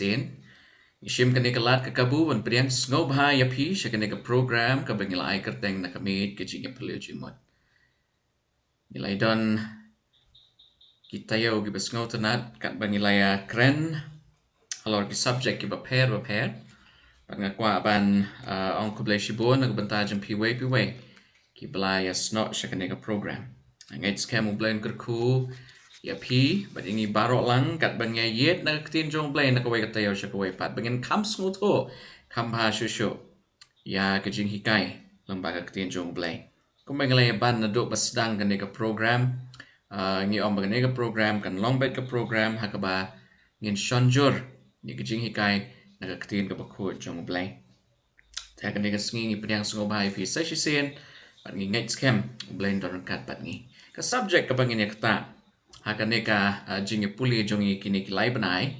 sen. Ishim kani kalat ka kabu wan priang snow bha ya phi shakani ka program ka bangila ai kerteng na kamit ke jinga pelio jimot. Nilai don kita yo gi besngow tanat kat bangila ya kren alor ki subject ki ba pair pat ngakwa ban ong kublai shibon na banta jam piwe ki belai ya snot shakani ka program. Ngai skam ublain kerku ya pi bat ingi barok lang kat bangya yet na ketin jong blai na kawai katayo siya kawai pat bangin kam smuto kam ha shusho ya kajing hikai lembaga ketin jong blai kumang lay ban na do basdang kan ka program ngi om bagan ka program kan long bet ka program hakaba ngin shonjur ni kajing hikai na ketin ka bakut jong blai ta kan ka sngi ngi pnyang sngo bai fi sa shisen pat ngi ngai scam blai don kat pat ngi ka subject ka bangin ya kata hakaneka jing puli jongi kini kilai banai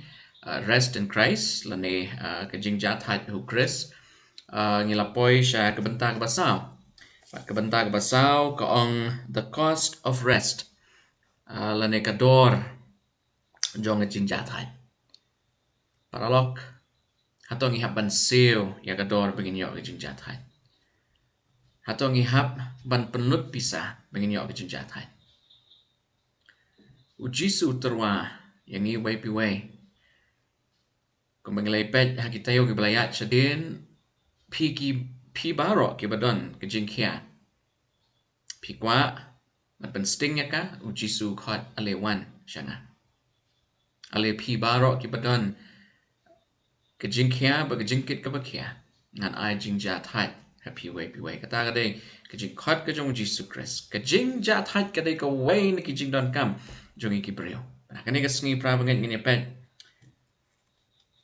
rest in Christ lane ka jing jat hat hu Chris ngilapoi sha ka benta ka basau ka ong the cost of rest lane ka dor jong jing jat hat paralok hatong ihap ban seo ya ka dor begin yo ka jing jat hat hatong ihap ban penut pisah begin yo ka jing jat hat Ujisu terwa yang i way piway. Kung manglay pet hakitayo ki balayat siya din pi baro ki badon ki jingkia. Pi kwa matpansting niya ka ujisu kot alewan siya nga. Ale pi baro ki badon ki jingkia ba ki jingkit ka ba kia. Ngan ay jingja thai happy way piway. Kata ka day ki jingkot ka jong ujisu Chris. Ki jingja thai ka day ka way na ki jingdon kam. Jongi ki brio. Nah, kani ka sngi prabangan ngini pet.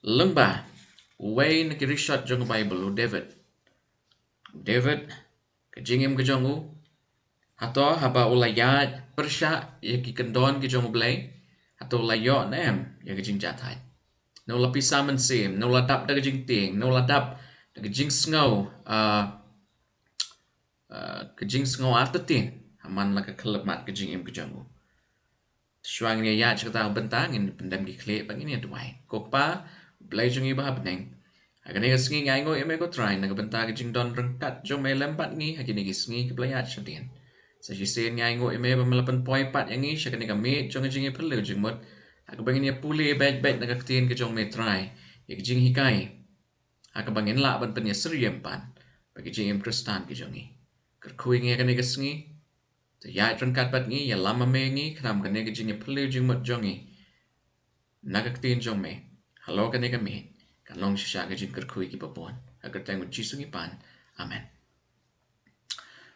Lengba. Way na ki rishot jong Bible u David. David. Kajingim ka jong u. Hato haba ulayat. Persya. Ya ki kendon ki jong ublay. Hato ulayo na em. Ya ki jing jatay. No la pisaman sim. No la dap da ki jing ting. No la dap da ki jing sngaw. Ki jing sngaw atatin. Haman la ka kalamat ki jingim ka jong u. Shuang ni ya cerita bentang in pendam di klip bang ini aduai. Kokpa blai jungi bah beneng. Agane ngi ngai ngo eme ko try na benta ke jing don rengkat jong me lempat ngi agane ngi ke blai ya chadin. Sa ji sen ngai ngo eme ba melapan poi pat yang ngi shagane ka me jong jing pelu jing mot. Ag bang ini puli bet bet na ka tin ke jong me try. Ye jing hikai. Ag bang in la ban pen ya seriem pan. Bagi jing Kristan ke jongi. Ker kui ngi agane ngi to ya rengkat pat ngi ya lama me ngi kram ka ne ka jing pelu jing mot jongi. Nagaktin jong me. Halo ka ne ka me. Kan long shisha ka jing kerkui ki papon. Agar tayong jisu ngi pan. Amen.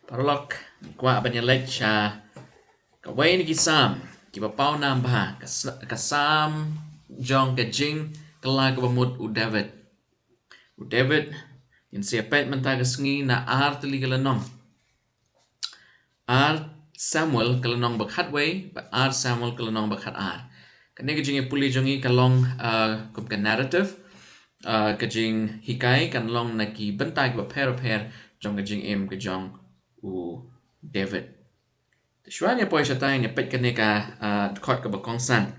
Paralok. Kwa banyalet siya. Kaway ni kisam. Kipapaw na ba. Kasam jong ka jing. Kala ka bamut u David. U David. Yung siya pet mantagas ngi na artili kalanong. Ar Samuel kalanong bakhat way. Ar Samuel kalanong bakhat ar. Kani kajing puli jongi kalong kum ka narrative kajing hikai kanlong naki bentag ba per jong kajing kajong u David. Shwanya poi shatay ni pet kani ka kot ka bakong san.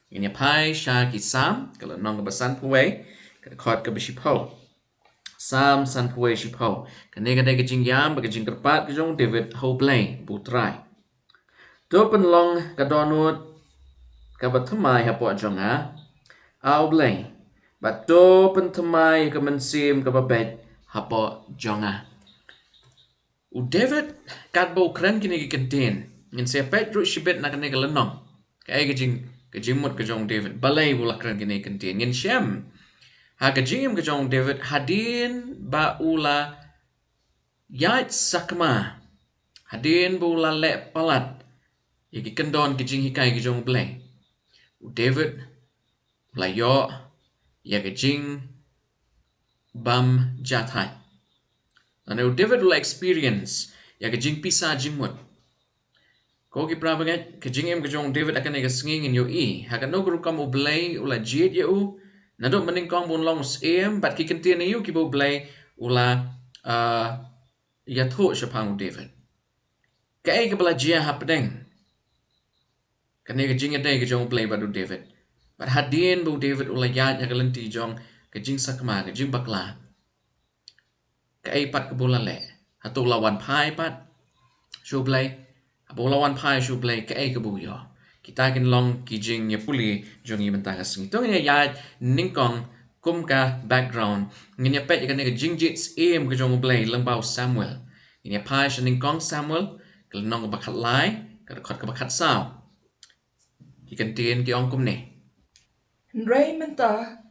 Ini pai sha ki sam kalanong ba san puwe ka kot ka bishipo. Sam san puwe shipo. Kani ka kajing yam ba kajing kerpat kajong David ho play putrai. Do penlong kadonut kabatamay hapo jonga au blay bato pentamay kamansim kababet hapo jonga u David katbo kran kini kikantin ngin sepet ru shibet na kani kalanong kay kajing mut kajong David balay bula kran kini kantin ngin shem ha kajing kajong David hadin ba ula yait sakma hadin ba ula le palat iki kendon kajing hikai kajong blay David layo ya kajing bam jatai. Ano David will experience ya kajing pisa jingmut. Ko ki prabagat kajing kajong David akan snging in yo hakan no guru kam ublay ula jit ya nado maning kong bun long bat ki kentin yu ki ublay ula ya tho shapang David. Kay ka bala jia hapdeng. Kani kajing day kajong ublay badu David. But hadin bu David ulayat ya kalenti jong kajing sakma kajing bakla. Ka ai pat kabula le. Hatu lawan pai pat. Shublay. Abu lawan pai shublay ka ai kabu yo. Kita kin long kijing ya puli jong i bentang asing. Tong ya yat ningkong kum ka background. Ngin ya pet ya kan jing jits im ka jong ublay lembau Samuel. Ngin ya pai sha ningkong Samuel. Kalanong ka bakat lai. Ka bakat sao. Ikan tien ki ong kum ne. Ray menta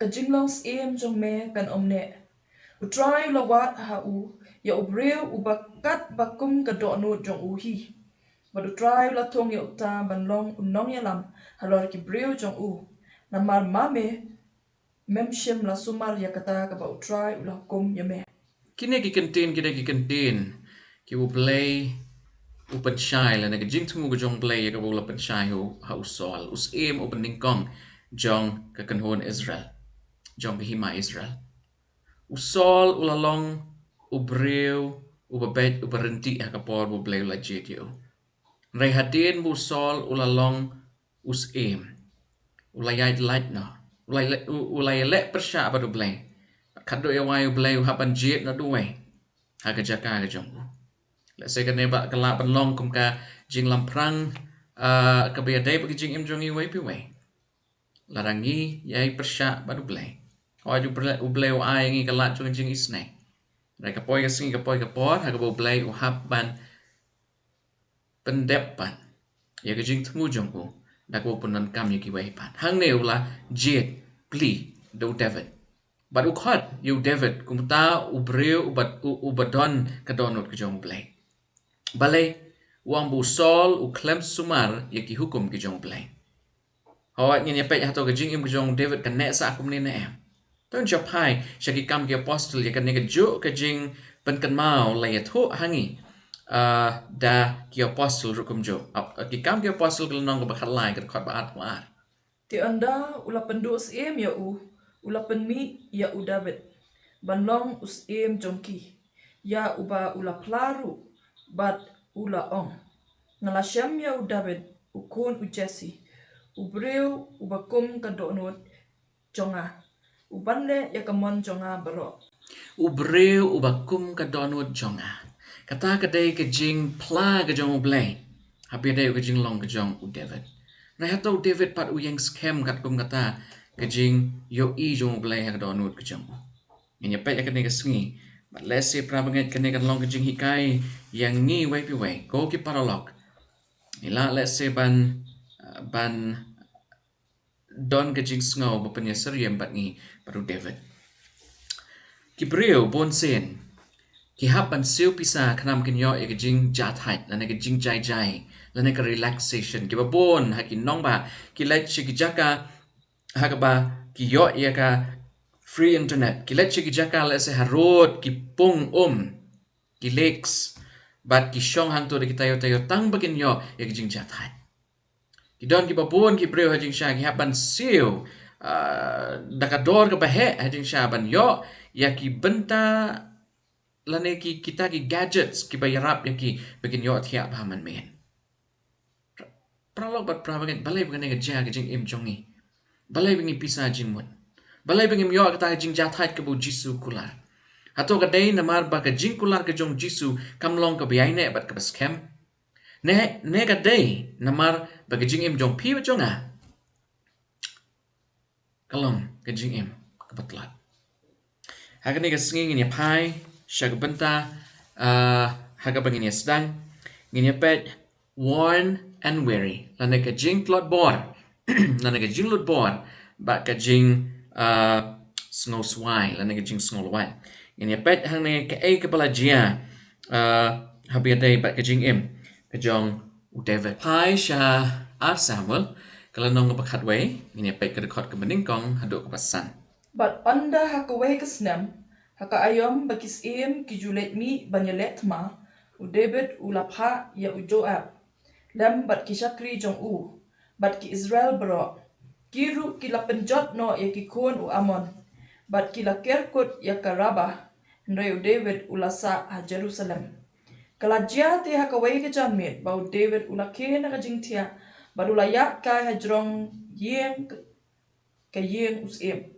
ka jinglong siem jong me kan omne. Utrai lawat ha u ya ubreu ubakat bakum ka dono jong uhi. Bad utrai la tong ya uta banlong unong ya lam halor ki breu jong u. Namar mame memshem la sumar ya kata ka ba utrai ula kum ya me. Kini ki kentin kita ki kentin ki bu play upan shai la naga jing tumu jong play ya ka bu lapan shai hu ha usol us im upan ningkong jong ka kanhon Israel jong ka hima Israel usol ulalong ubreu ubabet ubarenti ha ka por bu play la jedio rai hadin bu sol ulalong us im ulayai light na ulay le persya ba du play kado ya wayu play hapan jet na duwe ha ka jaka ka jong let's say kan ba kala ban long kum ka jing lam prang ka be dai ba jing im jong i wai pi wai larangi yai persya ba du play o ju play o ai ngi kala jong jing isne rai ka poi ka singi ka poi ka por ha ka bo play o hap ban pendep pan ya ka jing tmu jong ko da ko punan kam ya ki wai pan hang ne ula jet pli do David but ukhat you David kumta ubreu ubadon kadonot ka jong play balay wang bu sol u klem sumar ya ki hukum ki jong play hawat ngin ya pet hato ka jing im ki jong David kan ne sa kum ne na em ton japai shaki kam ki apostle ya kan ne ka ju ka jing pen kan mau la ya tho hangi da ki apostle rukum jo ki kam ki apostle kal nong ka bakhat lai ka khot ba at war Ti anda ula pendu siem ya u ula penmi ya u David. Banlong usiem jongki. Ya uba ula plaru bat ula ong. Ngalashem ya u David ukun u Jesse. Ubreu ubakum kadonot jonga. Ubanle ya kamon jonga baro. ubreu ubakum ka donut jonga kata ka dai ka jing pla ka jong blay happy dai ka jing long ka jong u David na hato David pat u yang scam kat kum kata ka jing yo i jong blay ka donut ka jong nya pet ka ne ka sngi but let's say pra banget ka ne ka long ka jing hikai yang ni wai pi wai ko ki paralog ila let's say ban don ka jing sngo ba panya seriem bat ni baru David ki breu bon sen ki hapan siu pisa khnam kin yo e jing jat hai la ne jing jai jai la ne relaxation ki ba bon ha ki nong ba ki let chi ki jaka ha ka ba ki yo e ka free internet ki let chi ki jaka la se harot ki pung ki lex bat ki shong hang to de ki tayo tayo tang ba kin yo e jing jat hai ki don ki ba bon ki breu ha jing sha ki hapan siu dakador ka ba he ha jing sha ban yo ya ki benta lane ki kita ki gadgets ki bayarap ya ki bikin yo athia bahaman men pralog bat prabagen balai bagen ga ja jing im jongi balai bingi pisa jingmon balai bingim yo kata jing jathait ke bu jisu kular hato ka dei namar ba ka jing kular ke jong jisu kamlong ka biaine bat ka scam ne ka dei namar ba ka jing im jong pi jonga kalong ka jing im ka batlat hagani ka singing ni pai shagbenta haga bangin sedang ngin pet worn and weary lana ka jing plot bor lana ka jing lut bor ba ka jing snow swai lana ka jing snow wai ngin pet hang ne ka ai ka pala jia habi dai ba ka jing im ka jong u David pai sha ar Samuel kala nong ka bakhat wei ngin pet ka record ka bening kong haduk ka pasan But anda hakawe kasnem haka ayom bakis im ki julet mi banyalet ma u David ulapha ya u Joab. Lem bat ki shakri jong u bat ki Israel bro. Kiru ki la penjot no ya ki kun u Amon. Bat ki la kerkut ya ka Rabah. Ndre u David ulasa ha Jerusalem. Kalajia te hakawe ka jamit ba u David ulake na ka jingtia Badulaya kai hajrong yeng ke yeng usim.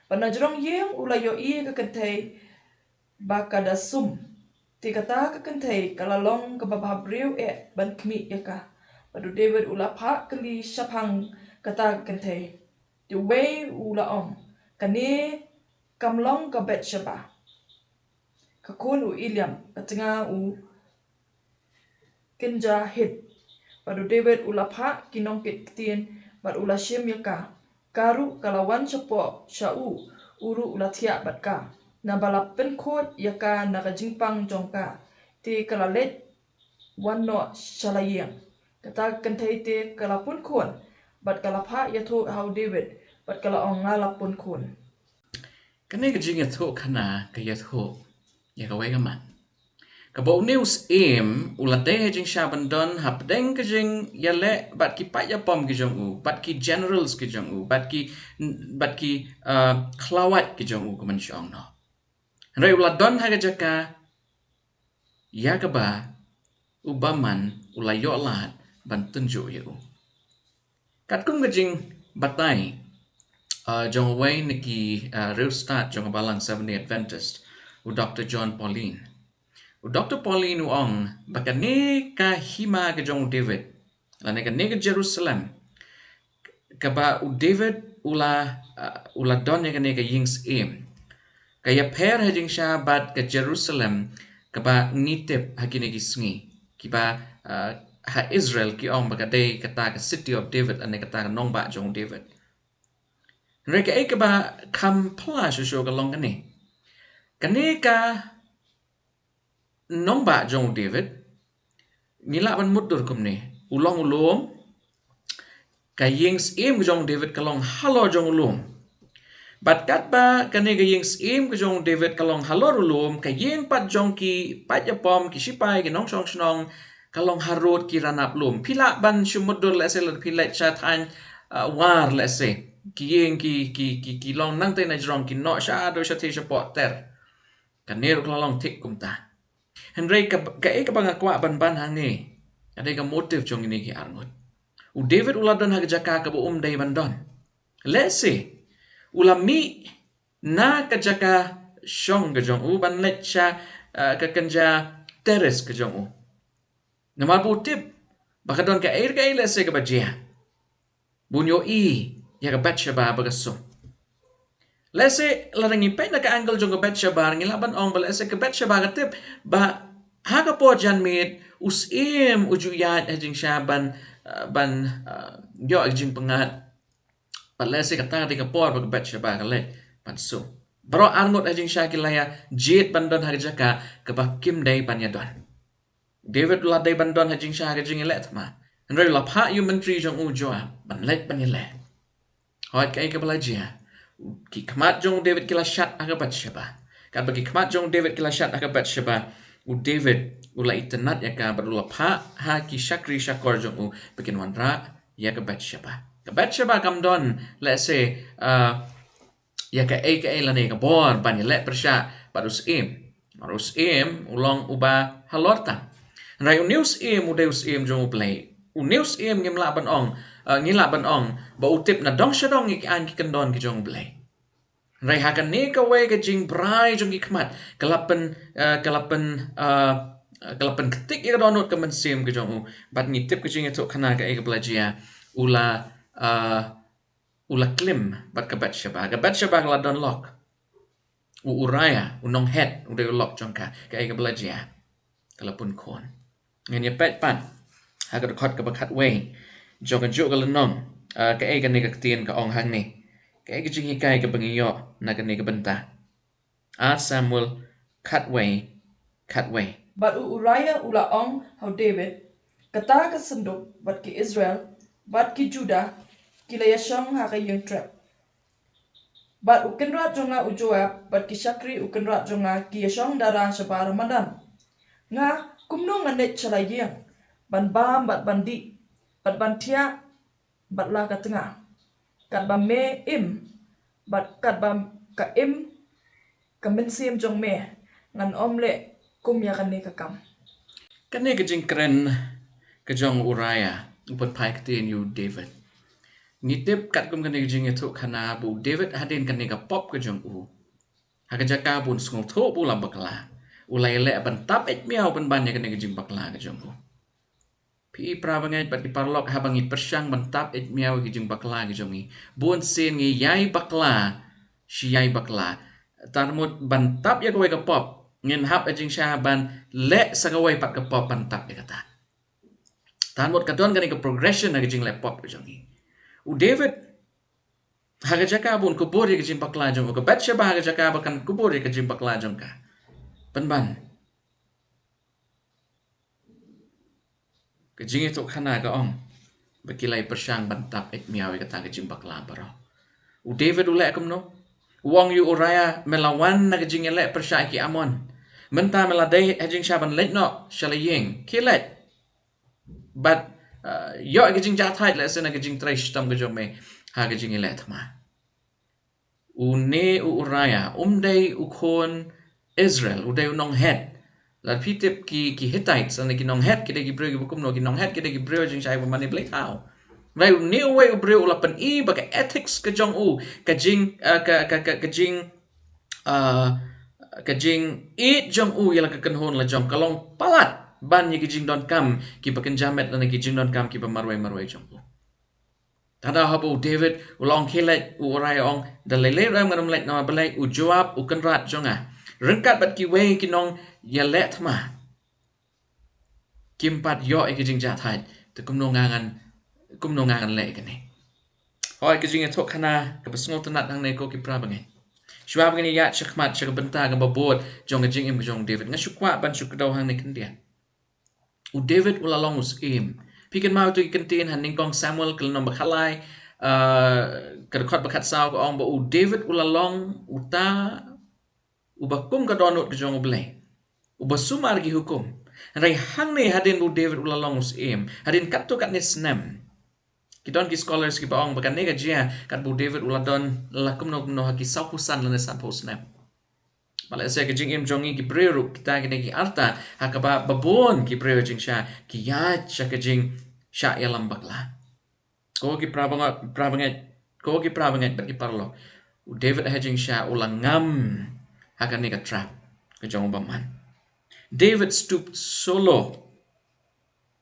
Panajrong yeng ulayo i ke kentai bakada sum. Ti kata ke kentai kalalong ke bababriu ban kmi yaka. Badu David ula pa keli syapang kata ke kentai. Di way ula kani kamlong ke bet syaba. Kakun Iliam katengah kenja hit. Badu David ula pa kinong kitien bad ula syem yaka. Karu kalawan syapo syau uru ula tiak bat ka. Na balap penkot yaka nakajingpang jongka. Ti kalalet wano shalayeng. Kata kentai ti kalapun kon. Bat kalapa yato hau David. Bat kalaong ngalapun kon. Kani kajing yato kana kayato yakaway kaman. Kabo news ulatay hajing shabandon hapdeng kajing yale bat ki payapom kijong bat ki generals kijong bat ki klawat kijong kuman syong no. Ray uladon hagajaka yakaba ubaman ulayo lat bantunjo yu. Katkum kajing batay jong way niki real start jong balang 70 Adventist u Dr. John Pauline. Dr. Pauline Ong bakani ka hima ke jong David. Lane ka ke Jerusalem. Kaba u David ula don ya ka yings Kaya per hajing siya bat ke Jerusalem kaba ngitip hakini kisngi. Kiba ha Israel ki ong bakade kata ka city of David ane kata ka nong ba jong David. Reka kaba kampla shusho ka long kani. Kani ka nong ba jong David nila ban mudur kumni ulong kayings jong David kalong halo jong bat kat ba kani kayings jong David kalong halo kayeng pat jong ki pat yapom ki sipai ki nong snong kalong harut ki ranap pila ban shumudur la sel pila chatan war la se kiyeng ki long nang te na jong ki no sha do sha te sha potter kanero kalong tik kumta Henry ka pangakwa ban hangi. Ada ka motif jong ini ki arngot. U David uladon hagajaka ka bu day bandon. Let's say ulami na kajaka syong ka jong ban letcha ka kanja teres ka jong Nama tip bakadon ka air ka let's say ka bajia. Bunyo ya ka batcha ba bagasum. Let's say larangi pa na ka angle jong ka batcha ba ngilaban ong let's say ka batcha ba ka tip ba haga po jan mit ujuyat hajing siya ban yo ajing pangat palese kata di kapor bag bet siya ba kale panso bro arngot hajing siya kilaya jit bandon hagajaka kabak kim day panyadon David laday bandon hajing siya hagajing ilet ma Andre lapha yu menteri jong ujoa banlet panyele hoit kay kabalajia ki kamat jong David kila shat aga bat siya ba kat bagi kamat jong David kila shat aga bat siya ba u David ula itenat ya ka berula pa ha ki shakri shakor jong bikin wanra ya ka bet shaba kam don let's say ya ka lane ka bor ban le persha barus ulong uba halorta rai news udeus jong play news ngimla ban ong ba utip na dong shadong ik an ki kendon ki jong play Rai hakan ni ka way ka jing brai jong ikmat kalapan ketik ya donut ka mensim ke jong bat ngitip ke jing itu kana ka belajia ula klim bat ka bat syaba la don lock uraya unong head udah lock jong ka belajia kalapun kon ngani pet pan haga khot ka bakat way jong ka jo ka lenong ka ni ka tien ka ong hang ni Kaya jing hikai ka bangiyo na kani ka benta. Samuel Cutway. Bat Uriah ula ong hau David. Kata ka senduk bat ki Israel. Bat ki Judah. Kila yashong haka yung trap. Bat ukenrat jonga ujoab. Bat ki Shakri ukenrat jonga ki yashong dara syabar Ramadan. Nga kumno nganet chalayang. Ban bam bat bandi. Bat bantia bat la ka tengah. Kat ba me bat kat ba ka ka mensim jong me ngan omle kum ya kan ka kam Kani ka jing kren ka jong Uraya upon pai ktin you David ngitip kat kum kan jing itu kana bu David hadin kan ka pop ke jong u haka jaka bun sngol tho bu lam bakla ulai le ban tap et miao ban ban kan jing bakla ke jong u pi prabangai bat di parlok habangi persyang ban tap et miao ke jing bakla ke jong i bun sin ngi yai bakla shi yai bakla tarmut ban tap ya ko ka pop ngin hap jing sha ban le sagawai pat ka pop ban tap ya kata tanmot kadon kan ka progression na jing le pop ke jong i u David haga jaka bun kubur ke jing bakla jong ka bat shaba haga jaka bakan kubur ke jing bakla jong ka ban ke jing itu khana ka ong bakilai persyang bantap et miawi kata ke jing bakla baro u David ule kumno wong yu uraya melawan na ke jing le persya ki amon menta meladai hajing shaban let no shalaying kilet but yo ke jing jathait le sena ke jing trish tam ke jong me ha ke jing le thma u uraya umdai ukon Israel udai unong het la pitip ki Hittites and ki nong het ki de ki breu bukum no ki nong het ki de ki breu jing shai mani blai thao vai new way breu la pan I ba ka ethics ka jong u ka jing ka jing ka jing it jong u yala ka kan hon la jong kalong palat ban ki jing don kam ki ba kan jamet la ki jing don kam ki ba marwai jong u tada habu David ulong kilet u orai ong dalele ram ngam let na balai u Joab u kan rat jonga rengkat bat ki wei ki nong ya let ma kimpat yo e ki jing jathai te kum no ngangan le ka ni hoi ki jing thok khana ka basngol tanat hang ne ko ki pra bangai shwab ngani ya chakmat chak benta ga babot jong jing im jong David nga shukwa ban shukdaw hang ne kandia u David ulalong us im pikan mau tu ikantin haning kong Samuel kelnom bakhalai kadkhot bakhat saw ko ong ba u David ulalong uta ubakum ka donut ke jong ublay ubasumar gi hukum rai hang ne hadin bu David ulalong us im hadin kat tu kat ni snam kidon ki scholars ki baong bakan ne ga jia kat bu David uladon lakum no haki saw husan lan san po snam Malah saya ke jing im jongi ki breu kita ki arta hakaba babon ki breu jing sha ki ya cha ke jing sha ya lambakla ko ki prabangat bat ki parlo David hajing sha ulang ngam hakan ni ka trap ke jong baman David stooped so low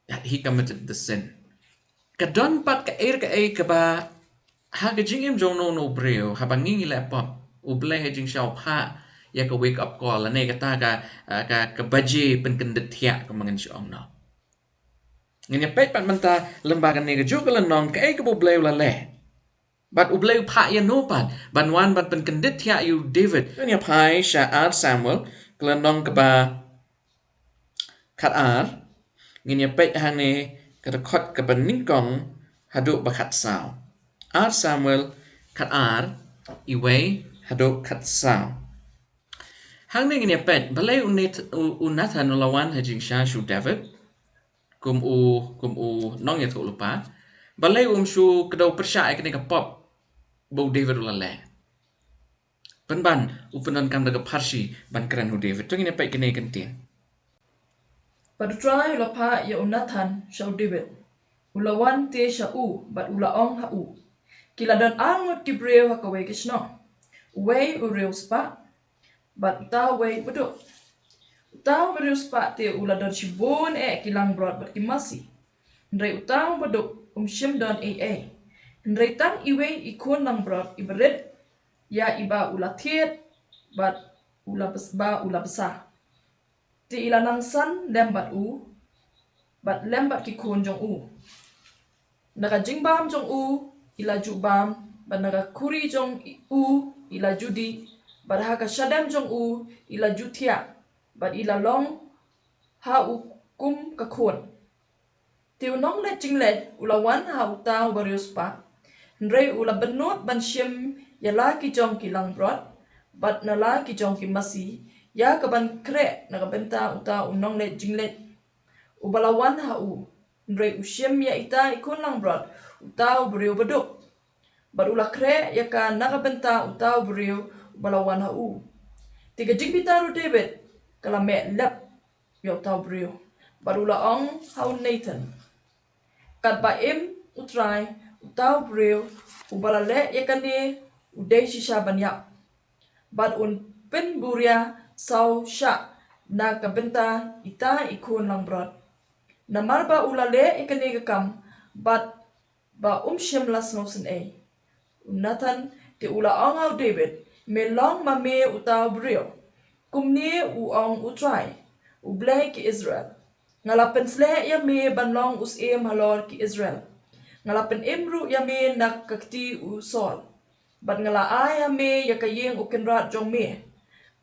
that he committed the sin kadon pat ka ka ba ha ke jing im jong no breu habangi le pop uble hajing sha pa ya ka wake up call la ne kata ka baje pen kendet thia ka mangan si ong no ngene pet pat manta lembaga ne ga jog la nong ka ka bu bleu la le but u bleu pha ya no pat ban wan bat pen kendet thia you David nya pai sha ar Samuel kla nong ka ba khat ar ngene pet hang ne ka khot ka ban ning kong hadu ba khat saw ar Samuel khat ar iwe hadu khat saw hang ne ngene pet balai u Nathan lawan hajing sha shu David kum u nong ya thu lupa balai shu kedau persya ke ka pop bu David ulale ban u penan kam daga parsi ban kran hu David tu ngene pet kene kentin But try ula pa ya Nathan sha David ulawan te sha u but ula ong ha u kila dan angut ki breu ha ka we kishno we u reus pa but ta we bedo utang berus pak te ula don shibon kilang brod bat kimasi ndrei utang bedo shim don ndrei tang iwe ikon lang brod iberet ya iba ula thiet bat ula besa ti ila nang san lembat u bat lembat ki kon jong u naga jingbam jong u ila jubam bat naga kuri jong u ila judi bat haka shadam jong u ila jutia bat ila long ha u kum ka khon tiu nong le jing le ula wan ha u ta barius pa ndrei ula benot ban shim ya la ki jong ki lang brot bat na la ki jong ki masi ya ka ban kre na ka benta uta unong le jing le u balawan ha u ndrei u shim ya ita ikon lang brot uta u brio beduk bat ula kre ya ka na ka benta uta u brio balawan ha u tiga jing bitaru David kala me lep yo tau brio barula ong hau Nathan kat ba im utrai utau breu ubalale yakane udai shisha banyak bat un pen buria sau sha na kabenta ita ikun lang brot na marba ulale ikane gakam bat ba shem las nosen e Nathan te ula angau David me long ma me utau brio kumni u ong utrai u blai ki Israel ngalapen sle ya me banlong us em halor ki Israel ngalapen imru ya me nak kakti u sol bat ngala ay ya me ya kayeng u kenrat jong me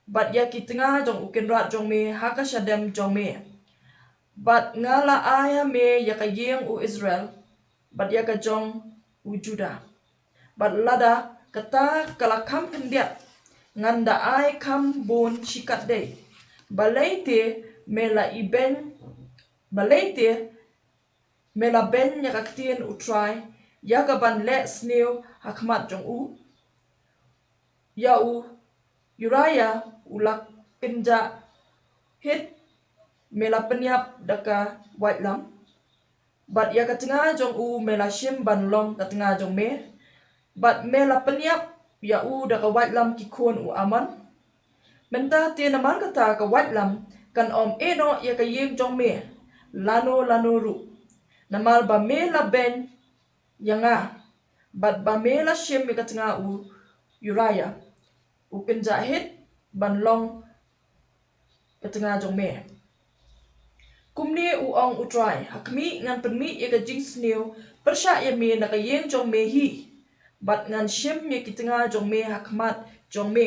bat ya ki tengah jong u kenrat jong me haka shadem jong me bat ngala ay ya me ya kayeng u Israel bat ya ka jong u Judah bat lada kata kalakam kendiat nganda ai kam bon shikat day balaite mela iben balaite mela ben yakaktien utrai yagaban le sneo hakmat jong u ya u Uriah ulak kenja hit mela penyap daka white lam bat yakatengah jong u mela shim ban long katengah jong me bat mela penyap ya u daka white lam ki kon u aman menta te naman kata ka white lam kan om eno ya ka yeng jong me lano ru namal ba me la ben yanga bat ba me la shem me katanga u Uriah u kenja hit ban long katanga jong me kumni u ong utrai hakmi ngan penmi ya ka jing sneo persha ya me na ka yeng jong me hi bat ngan shem me kitanga jong me hakmat jong me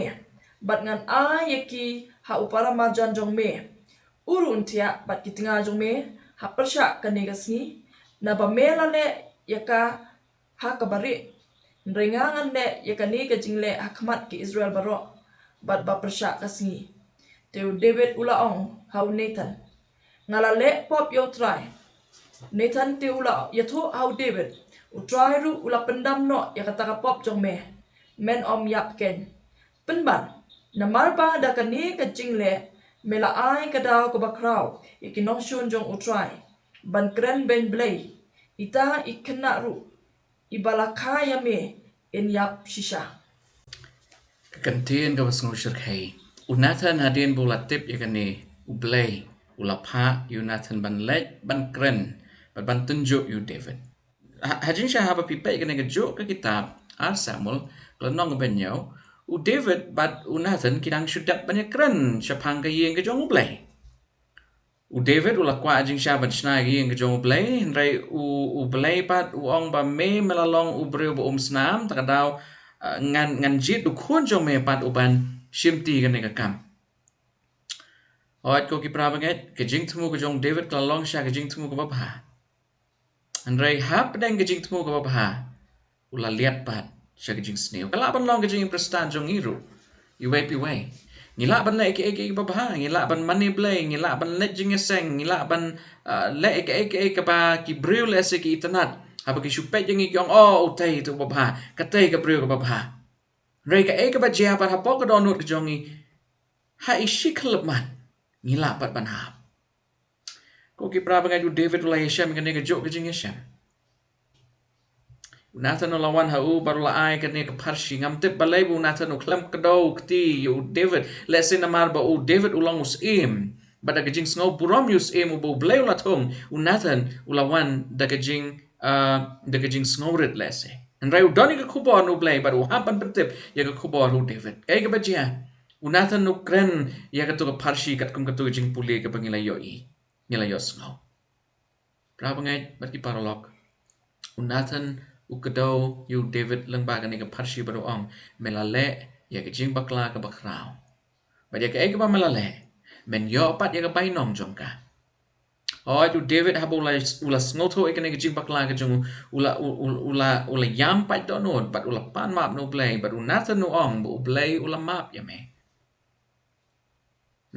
bat ngan a yaki ha upara majan jong me urun tia bat kitanga jong me ha persha kanegasni na ba me la le yaka ha kabari nrengangan le yaka ne ka jingle hakmat ki Israel baro bat ba persha kasni teu David ulaong hau Nathan ngala le pop yo try Nathan te ula yatho hau David utrai ru ula pendam no yakata ka pop jong me men om yap ken penban na marba da kani ka jingle mela ai ka daw ko bakraw ikinong shun jong utrai ban kren ben blay ita ikena ru ibalaka ya me in yap shisha Kantiin ka was ngushir kay. Unathan hadin bulatip yakani ublay ulapa Unathan ban lej ban kren ban tunjuk yu David. Hajin siya haba pipa yakani gajuk ka kitab Samuel kalau benyo u David bat Unathan kidang syudak banyak kren siya pangkayin ka jong ublay. U David ulakwa ajing siya ban snai yung ka jong ublay henry u ublay bat uong ba me melalong ubreu ba snam takadaw ngan jit u khun jong me pat uban shimti kan ka kam Oat ko ki prabanget ke jing tmu ko jong David ka long sha ke jing tmu ko babha andrai hap dang ke jing tmu ko babha ula liat pat sha ke jing sneo kala ban long ke jing prestan jong iru iwe pi we ngila ban le ke babha ngila ban mani blay ngila ban le jing seng ngila ban le ke ba ki bril le se ki itanat haba ki shupet jing yong utai tu babha katay ka bril ka babha Ray ka ba jia pat hapok ka donut ka jongi ha ishi kalapman ngila pat ban hap ko ki praba ngai du David ulai Hashem ka ka jok ka jing Hashem Nathan ulawan ha u barula ai ka ka parshi ngam tip balay bu Nathan uklam ka do kti yu David lesin namar ba u David ulang us im bada ka jing sngo burom yus im u bu blay ulatong u Nathan ulawan da ka jing sngorit lese And rai udoni ka kubor no blay but uhapan pentip ya ka kubor hu David. Kaya ka ba jiya? Unathan no kren ya ka to ka parshi kat kum ka to jing puli ka pangila yo i. Nila yo snow. Praba ngay bat ki paralog. Unathan ukadaw yu David lang ba ka ka parshi ba ong melale ya ka jing bakla ka bakraw. But ya ka ay ka ba melale? Men yo pat ya ka bainom jong ka. Tu David habo ula snoto ikan jing bakla ka jung ula yam pat do no but ula pan map no play but Unathan no ong bu play ula map ya me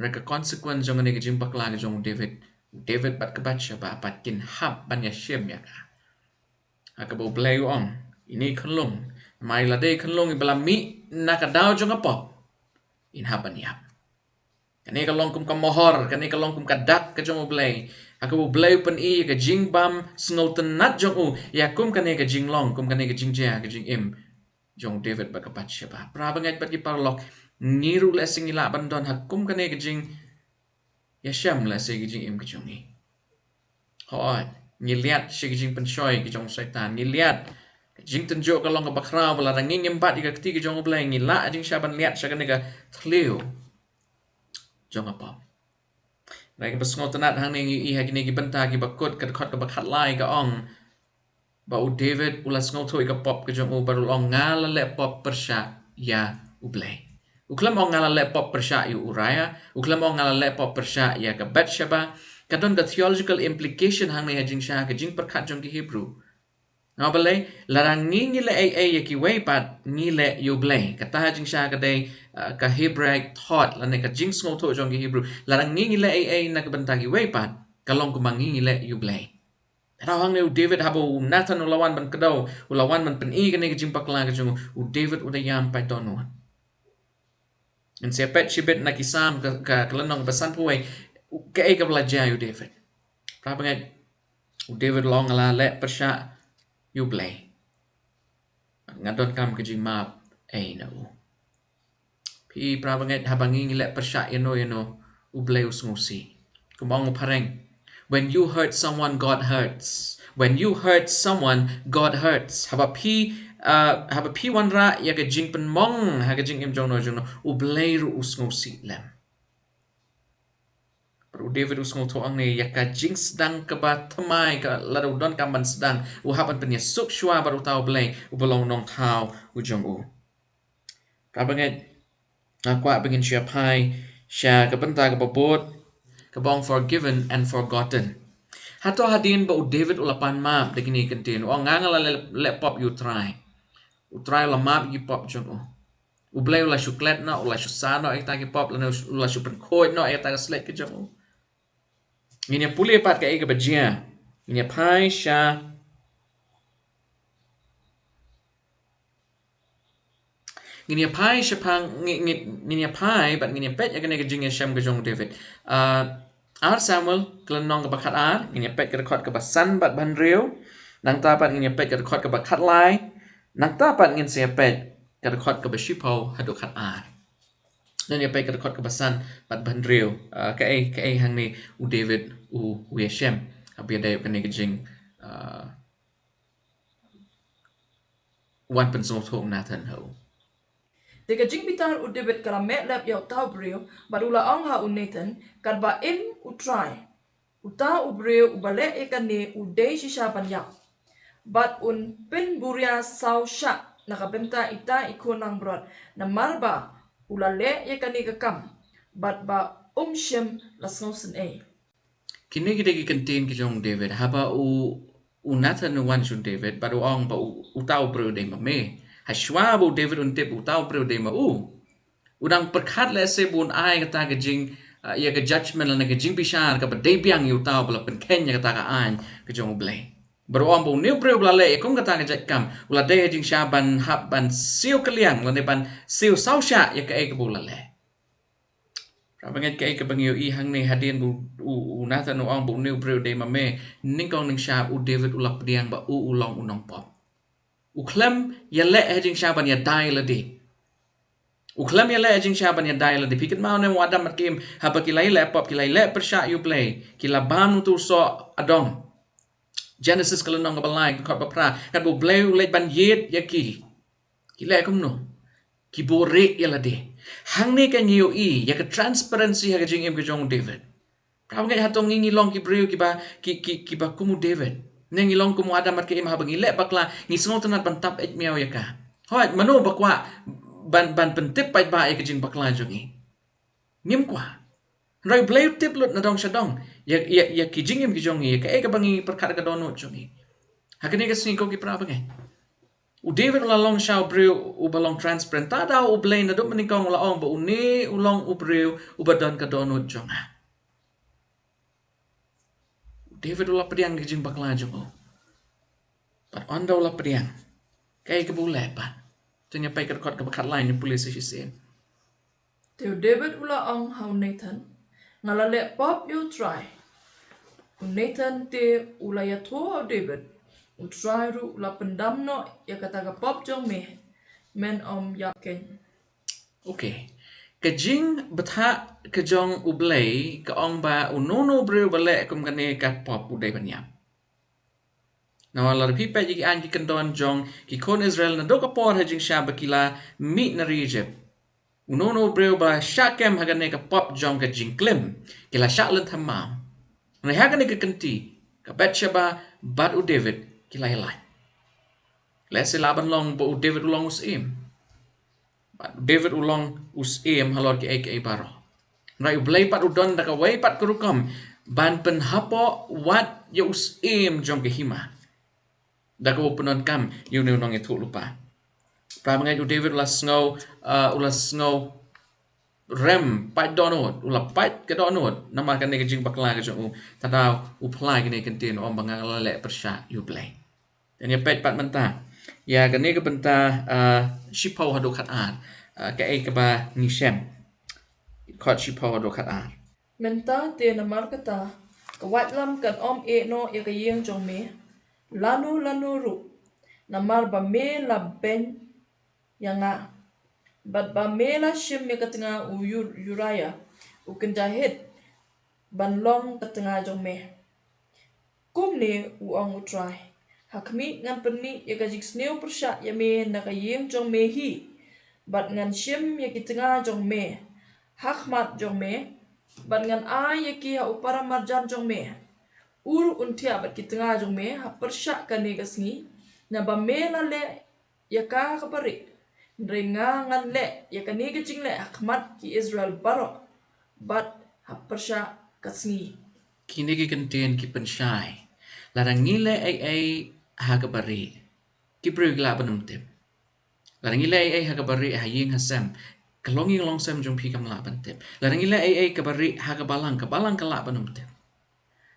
reka consequence jong ka jing bakla ka jung David bat kabacha ba pat kin hap ban ya shem ya ka aka bu play ong ini kanlong mai la day kanlong ibala mi nakadaw jong apo in haban yap Kani kalong kum kamohor, kani kalong kum kadak ka jong ublay. Aku ublay pen I ka jing bam sngoten nat jong u. Ya kum kani ka jing long, kum kani ka jing ja, ka jing im. Jong David ba kapat siya ba. Prabangat bat ki parlok. Ngiru la sing ila bandon hakum kani ka jing Yasham la se ka jing im ka jong I. Hoy, ngiliat siya ka jing pensyoy ka jong syaitan. Ngiliat jing tenjo kalong ka bakraw bala ranging imbat ika keti ka jong ublay. Ngila jing siya ban liat siya kani ka tliw. Jong apa. Rai ka basngo tanat hang ning I ha kini ki benta ki bakut ka khot ka bakhat lai ka ong. Ba u David ulas ngau thoi ka pop ka jong u barul ong ngala le pop persya ya ublay. Uklam ong ngala le pop persya yu Uraya, uklam ong ngala le pop persya ya ka Bathsheba. Kadon the theological implication hang ning ha jing sya ka jing perkhat jong ki Hebrew. Ngau balay larang ngi le ai ya ki way pat ngi le ublay. Kata jing sya ka day ka Hebraic thought la ne ka jing ngau thoi jong ki Hebrew. Larang ngi le ai na ka benta ki way pat kalong kumang ngi le ublay. Rawang ne David habo Nathan ulawan ban kedau ulawan man pen I kene jing pakla ka jong u David udah yam pai tonu. En sepet sibet na kisam ka kelenong basan puai ke ai ka belajar u David. Prabangat u David long ala le persya you blay. Ngadon kam ke jing map ai na u. Pi prabangat habangi ngile persya yano u blay usngusi. Kumong pareng. When you hurt someone, God hurts. When you hurt someone, God hurts. Haba pi wanra ya ke jing pen mong ha ke jing im jong no u blay ru usngusi lem. Pero David usngu to ang ni ya ka jing sedang ke ba temai ka laru don kamban sedang u haban pen ya suk shwa baru tau blay u belong nong tau u jong u. Kabanget kwa bengin siya pai siya ke benta ke babot ke bong forgiven and forgotten. Hato hadin ba u David ulapan map de kini kentin o ngangala le pop you try. U try la map gi pop jong u. U blay ula shuklet na ula shusano ek ta ki pop la ula shupen khoi no ek ta slek ke jong u. Ngini puli pat ka ega bajia. Ngini pai sha. Ngini pai sha pang ngini pai but ngini pet ya kene ke jing sham ke jong David. Ar Samuel kelenong ke bakat ar ngini pet ke rekod ke basan bat ban riu. Nang tapat ngini pet ke rekod ke bakat lai. Nang tapat ngin sia pet ke rekod ke bashipo hadu kat ar. Dan ya pet ke rekod ke basan bat ban riu. Ke ai hang ni u David u Yeshem. Abi ada kene ke jing wan pensong thong Nathan ho. Te ka jing bitar u David kala me lap yau tau brio barula ong ha u Nathan kan ba in u try. U ta u brio u bale e kan ne u dei shisha ban yau. Bat un pen buria sau sha nakabenta ita ikunang brot na marba ulale e kan ne ka kam. Bat ba shem lasnosen e. Kini kita ki kentin ki jong David haba u Nathan wan shun David baru ong ba u tau bro de ma me hashwa bu David un tip u tau bro de ma u udang perkhat le se bun ai kata ke jing ya ke judgment la ke jing bishar ka ba de biang yu tau bla pen kenya kata ka an ke jong blay baru ong bu new bro bla le kum kata ke jat kam ula de jing sha ban hab ban siu kaliang la ne ban siu sau sha ya ke bu la le. Rabangat kay ka bangyo I hang ni hadin u Nathan u ang bu new bro de ma me ning kong ning sha u David ulap diang ba u ulong unong pop. U klem ya le heding sha ban ya dai la di. U klem ya le heding sha ban ya dai la di pikit mau ne wadam mat kim ha ba kilai le pop kilai le persha you play kila bam tu so adong. Genesis kala nong ba lai ka ba pra kan bu blay u le ban yet ya ki. Kila kum no. Kibore ya la di. Hang ni kan yu I ya ke transparency ha ke jing im ke jong David. Prau ngai hatong ngi long ki breu ki ba kumu David. Neng long kumu adam mat ke im ha bangi le bakla ngi sngo tanat ban tap et miao ya ka. Hoat mano bakwa ban pentip pai ba ya ke jing bakla jong I. Ngim kwa. Rai bleu tip lut na dong shadong. Ya ki jing im ki jong I ka bangi perkara ka dono jong I. Ha ke ni ke sngi ko ki prau ngai. U David ula long shao breu u balong transparent ta da u blame na do menikong ula ong ba u ni u long u breu u badan ka donut jonga. David ula pediang ke jing bakla jongo. But onda ula pediang. Kay ke bule pa. Tanya pai ke rekod ke bakat lain ni polis si sen. Teo David ula ong hau Nathan. Ngalale pop you try. Nathan te ula ya to David. Utry ru ula pendam no ya kataga pop jong me. Men ya ken. Okay. Kajing betha kejong ublay kaong ba unono breu bale kum kane kat pop uday banyam. Now a lot of people you an kendon jong ki kon Israel na doka por hajing sha bakila meet na Egypt. Unono breu ba shakem hagane ka pop jong ka jingklim kila shaklan thamam. Na hagane ka kanti ka betsheba bad u David kila hilai. Let's say laban long bo u David ulong usim. David ulong usim halor ki aka baro. Rai ublay pat udon da ka way pat kurukam ban pen hapo wat ya usim jong ke hima. Da ko punon kam yun nong itu lupa. Pramangai u David ulas ngau rem pat donot ula pat ke donot nama kan ne jing bakla ke jong tadaw u play ne kentin om bangala le persya you play. Dan ya pet pat menta. Ya kan ne ke benta shipau hado khat an ke ai ke ba ni shem. Khat shipau hado khat an. Menta te na markata. Kawat lam kan no ya kayeng jong me. Lanu ru. Namar ba me la ben yanga. Bat ba me la shim me katinga u Uriah. U kenjahit ban long katinga jong me. Kum ne u ong utray. Hakmi ngan peni ya kajik sneo persya ya me na kayeng jong me hi. Bat ngan shim ya kitinga jong me. Hakmat jong me. Bat ngan ay ya ki ha upara marjan jong me. Uru untia bat kitinga jong me ha persya ka ne kasngi. Na ba me la le ya ka kapari. Renga ngan le ya ka ne kajing le hakmat ki Israel baro. Bat ha persya kasngi. Kini ki kentin ki pensyai. Larang ngile ai hagabari. Ki brugla banumtip. Larang ngile ai hagabari haying hasem. Kalonging longsem jong pi kamla bantip. Larang ngile ai kabari hagabalang kala banumtip.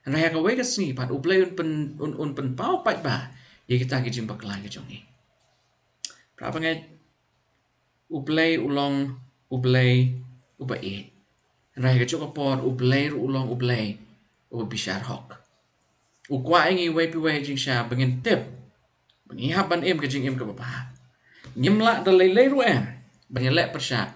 Raya ka wega sni pat ublay un pen pau pat ba. Ye kita ki jimba kala ki jongi. Prapangai ublay ulong ublay ubai. Raya ka joka por ublay ulong ublay ubishar hok. Ukwa ingi wepi we jing sha bangin tip. Bangi haban em ka jing em ka bapa. Nyimla da lay ru em. Bangi le persya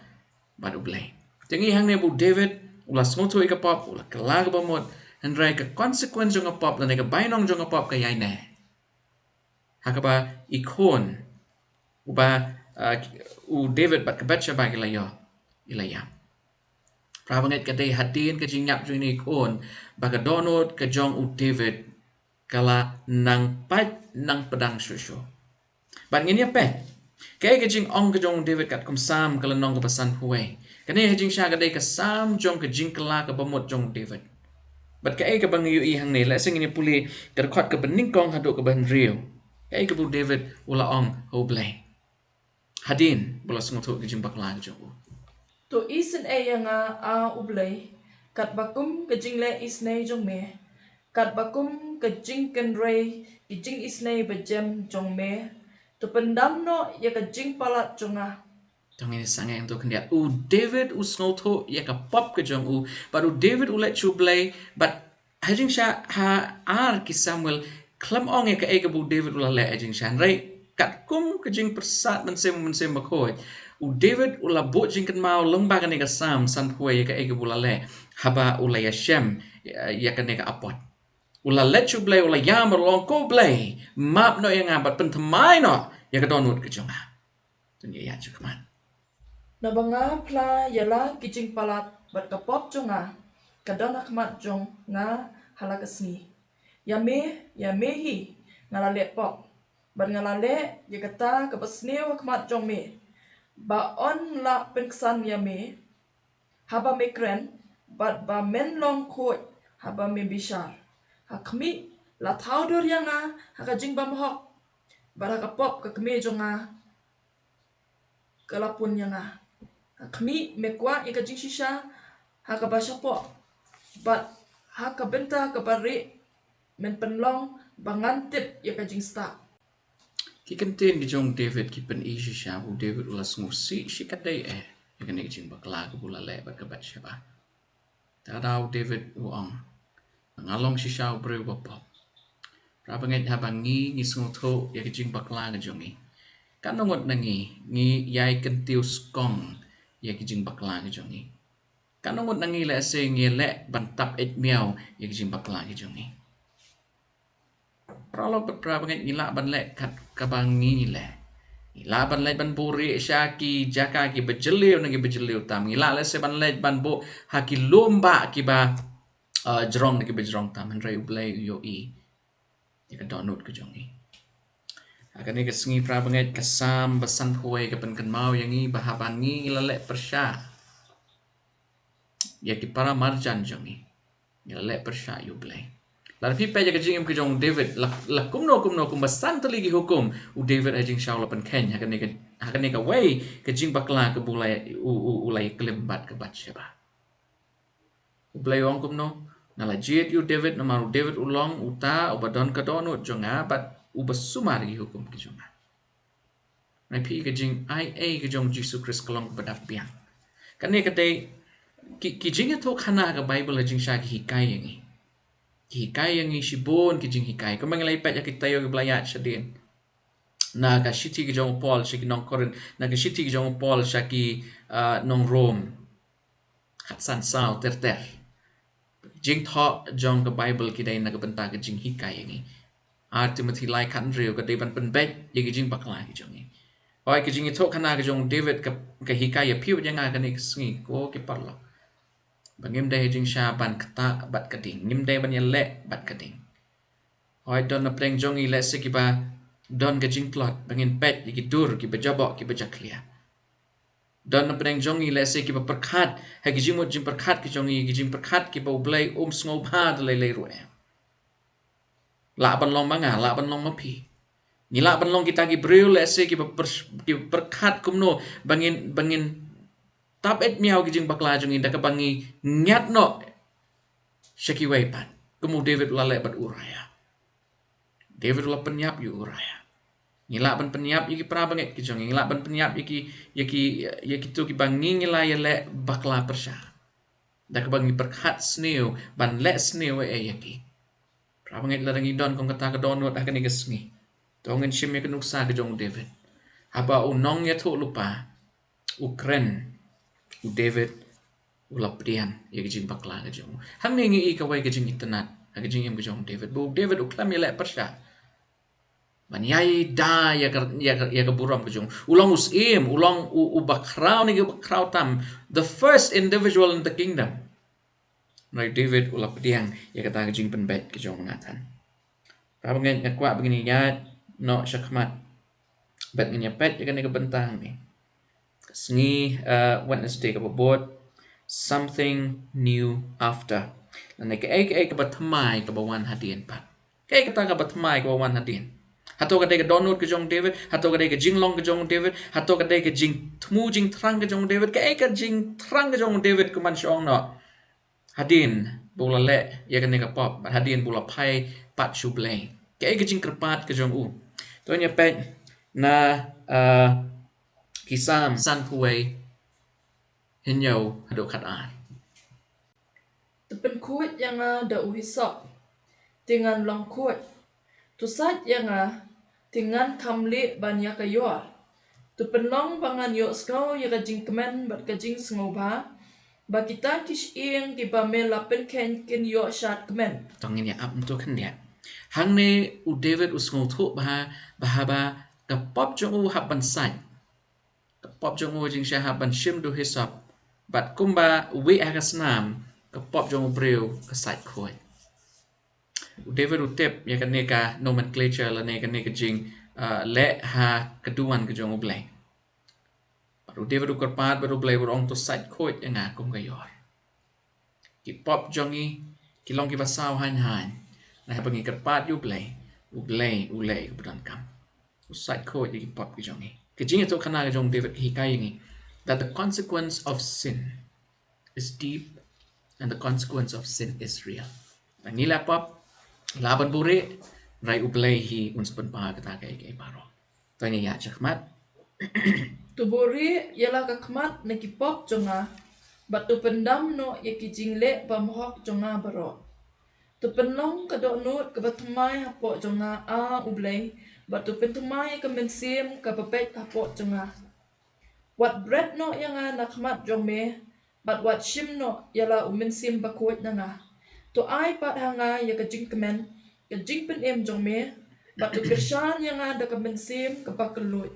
bad ublay. Tingi hang ne bu David ula smoto ika pop ula kalaga bamot. And rai ka consequence jong pop dan ka bainong jong pop ka yai ne. Hakaba ikon uba u David bat ka betcha ba ilayam. Prabanget ka day hadin ka jing nyap jong ni ikon baga donot ka jong u David kala nang pat nang pedang shusho. Bat ngini pe. Kaya ka jing ong ka jong David kat kum sam kala nong ka pasan huwe. Kani ka jing sya ka day ka sam jong ka jing kala ka bamot jong David. But kaya ka bang yu ihang ni, lasing ini puli kerkot ka bening kong hadok ka ban rio. Kaya ka bu David ula ong hoblay. Hadin bula sungutuk ka jing bakla ka jong. To isen nga a ublay. Kat bakum ka jing le isnay jong me. Kat bakum ka jing ken ray ki jing isnay ba jem jong me. To pendam no ya ka jing palat jong a. Tong ini sangat yang tu kendia. David sungutuk ya ka pop ka jong baru David ulet chublay but hajing sya ha ar ki Samuel klam ong ya ka ega bu David ula le hajing sya rai kat kum ka jing persat mensem bakoy. David ula bo jing kan mau lembag ka sam san puwe ya ka ega bu le haba ula ya shem ya ka nega apot. Ula let chublay ula yam long ko blay map no yang abat pentemai no ya ka donut ka jong a. Tunya ya cukuman. Nabanga pla yala kijing palat bat kapop jonga kadana kmat jong nga halakasni. Yame hi ngalale pop. Bat ngalale yakata kapasni wa kmat jong me. Ba on la penksan yame haba mekren bat ba men long kot haba me bishar. Hakmi la taudur yanga hakajing ba mahok. Bat hakapop kakme jonga kalapun yanga. Kami mekwa ika jing shisha haka bashapo but haka benta kabari men penlong bangantip ika jing sta. Ki kentin ki jong David ki pen i shisha bu David ula sungusi shi kadai Yakan ni kajing bakla ke bula le bat ke bat syaba. Tadau David uang. Ngalong si syau beri bapop. Rabanget habangi ni sungto ya kajing bakla ke jongi. Kan nongot nangi ngi yai kentiu skong ya kajing bakla ke jongi. Kan nongot nangi le se ngi le bantap et miau ya kajing bakla ke jongi. Pralog berprabanget ngila ban le kat kabangi le. Ngila ban le ban buri syaki jaka ki bejeliu nagi bejeliu tam. Ngila le se ban le ban bo haki lomba ki ba jerong nagi bejrong tam. Henry ublay yo i. Jika donut ke jongi. Akan ni kesengi prabanget kesam besan huai kapan kan mau yang i bahabangi ngila le persya. Ya ki para marjan jongi. Ngila le persya yo ublay. Lalu pipa jaga jingim ke jong David la kumno kumbasan teligi hukum u David ajing shaul pan ken hakan ni ka way ke jing bakla ke bulai ulai kelimbat ke bat syaba. Ulai wong kumno nala jit u David namaru David ulong uta ubadon ka donu jonga bat ubasumar gi hukum ke jonga. Nai pi ke jing ai ke jong Jesus Christ kelong badap piang. Kan ni kate ki jing to khana ka Bible ajing sha ki hikai yangi. Hikai yang isibon kijing hikai ko mangalay pat ya kita yo blayat sadin na ka city ki jong Paul sa nong Corinth na ka city ki jong Paul sa ki nong Rome hatsan sao ter jing tho jong ka Bible ki dai na ka banta ka jing hikai yang Timothy lai kan reu ka dai ban pen bet ye ki jing bakla ki jong oi ki jing to kana ka jong David ka hikai ya piu yang ka ni sngi ko ki parlo bangim dai jing sha ban kata bat kading ngim dai ban le bat kading oi don na pleng jong i le se ki ba don ka jing plot bangin pet ki dur ki bajabok ki bajaklia don na pleng jong i le se ki ba perkhat ha ki jing mo jing perkhat ki jong i ki jing perkhat ki ba ublai sngo bha de le ru la ban long manga la ban long mapi ni la ban long kita ki breu le se ki ba perkhat kumno bangin tap et miau ki jing bakla jong inda ka bangi nyat no shaki wai pat kumu David la le bat uraya David la penyap yu uraya ngila ban penyap yiki prabanget ki jong ngila ban penyap yiki tu ki bangi ngila ya le bakla persya da ka bangi perkhat sneu ban le sneu e yaki prabanget la rangi don kong kata ka don wat akan igasngi tongen shim ya kanuksa ka jong David haba unong ya tu lupa ukren David ulap diam ya gijing bakla ka jong hang ningi i ka wai gijing itanat ka gijing im ka jong David bu David uklam ya le persya ban yai da ya ka buram ka jong ulong usim ulong u bakrau ni bakrau tam the first individual in the kingdom right David ulap diang ya kata ka jing penbet ka jong ngatan pabangen ngakwa begini ya no syakmat bet nganyapet ya kan ka bentang ni sngi Wednesday ka babot something new after na ka ka batmai ka bawan hadin pat kay kata ka batmai ka bawan hadin hato ka ka download ka jong David hato ka jinglong ka jong David hato ka jing tmu jing trang ka jong David kay ka jing trang ka jong David kuman syong no hadin bula le ya ka pop hadin bula pai pat shublay kay ka jing kerpat ka jong u to nya pet na kisam san huay hinyo hado khat Tepen kuat yang da uhisap dengan long kuat. Tusat yang dengan kamli banyak kayor. Tepen long bangan yo skau ya kajing kemen bat kajing sengoba. Ba kita kish ing ki ba me lapen ken yo shat kemen. Tongin ya ap untuk kendia hang ne u David usngol thu ba ka pop jong u haban sai ka pop jong u jing sha haban shim do hisap bat kumba we agasnam ka pop jong u breu ka sai khoi u David utep ya kan ka nomenclature la ne kan ka jing le ha keduan ka jong u blai baru David ukor pat baru blai urong to sai khoi nga kum ga yor ki pop jong i ki long ki basau han na pangi kerpat u blai kebudan kam usai ko di pop ki jongi kejing itu kana ka jong David hikai ngi that the consequence of sin is deep and the consequence of sin is real ngila pop laban bure rai ublai hi unspen pa kata kai paro to ni ya chakmat Tuburi ialah kakmat na kipok jonga, bat tu pendam no ya kijingle pamhok jonga barok. Tu penlong kadok nut ke batumai hapok jonga a ublay, bat tu pentumai ke mensim ke pepet hapok jonga. Wat bread no yang nakmat jong me, bat wat shim no ialah umensim bakuit na nga. Tu ai pat hanga ya kajing kemen, kajing pen em jong me, bat tu kershan yang ada ke mensim ke pakelut.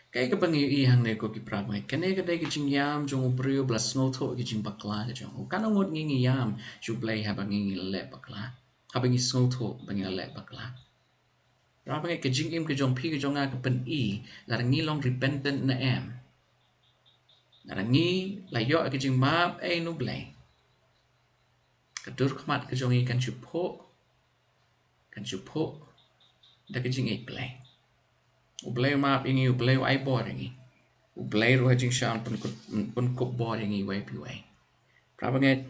Kay kabangi ihang ne ko ki pramay. Kane kaday kijing yam jong ubriyo blas snotho kijing bakla kijong. Kanang ngot ngingi yam jublay habang ngingi le bakla. Habang ngi snotho bangi le bakla. Rabang kijing im kijong pi kijong nga kapan i larang ngi long repentant na em. Larang ngi layo kijing map ay nublay. Kadur kmat kijong i kan chupo da kijing i play. Ublay map ingi ublay ay bor ingi. Ublay ro hajing shaan pun kup bor ingi way pi way. Prabanget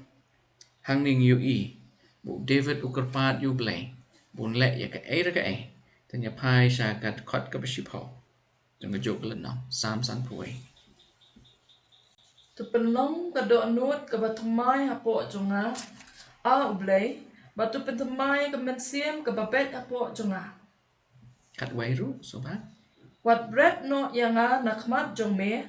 hang ning yu i. Bu David ukerpat yu blay. Bun le ya ka ay ra ka ay. Tanya pai sha kat kot ka basipaw. Jang ka jok lan no. Sam san puway. Tu penlong kadok nut ke batumai hapok jonga a ublay, bat tu pentumai ke mensim ke babet hapok jonga. Kat way ru sobat. Wat bread no yanga nakmat jong me,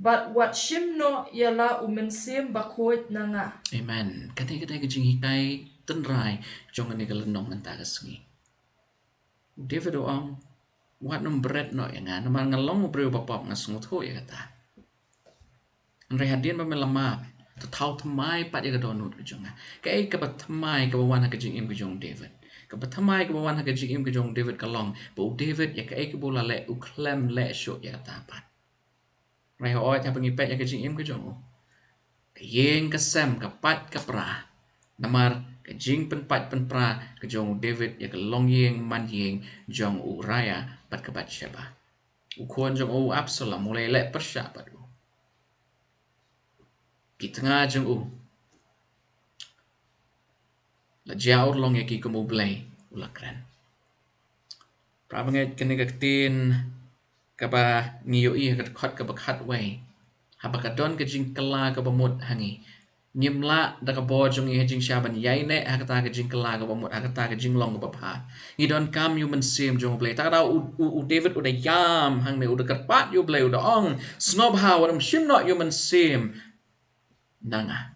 but what shim no yala umensim bakuit na nga. Amen. Katay ka jing hikay tenray jong ani ka lanong nang tagas ngi. David oong wat nung bread no yanga naman ngalong ubriyo papap nga sungot ho ya kata. Ang rehadian ba melamap. Tataw tamay pat ya ka donut ka jong nga. Kay kabat tamay kabawan ha ka jing im ka jong David. Kabatamay kabawan ha ka jing im ka jong David kalong. Bu David ya kay kabula le uklem le syok ya katapat. Rai ho oit ha pangipet ya ka jing im ka jong. Kayeng kasem kapat kapra. Namar ka jing penpat penpra ka jong David ya ka long yeng man yeng jong Uraya pat kabat syaba. Ukuan jong Absalom mulai le persya pat u. Kita nga jong la jaur long ya ki kumublay ulakran. Prabanget kanigaktin kaba ngiyo i hakat kot kaba katway. Habakadon ka jing kala kaba mut hangi. Nyimla da ka bo jong i hajing syaban yayne hakata ka jing kala kaba mut hakata ka jing long kaba pa. Ngidon kam yu mensim jong blay. Takada u David udah yam hang ne udah kerpat yu blay udah ong. Snob ha waram shim not yu mensim. Nanga.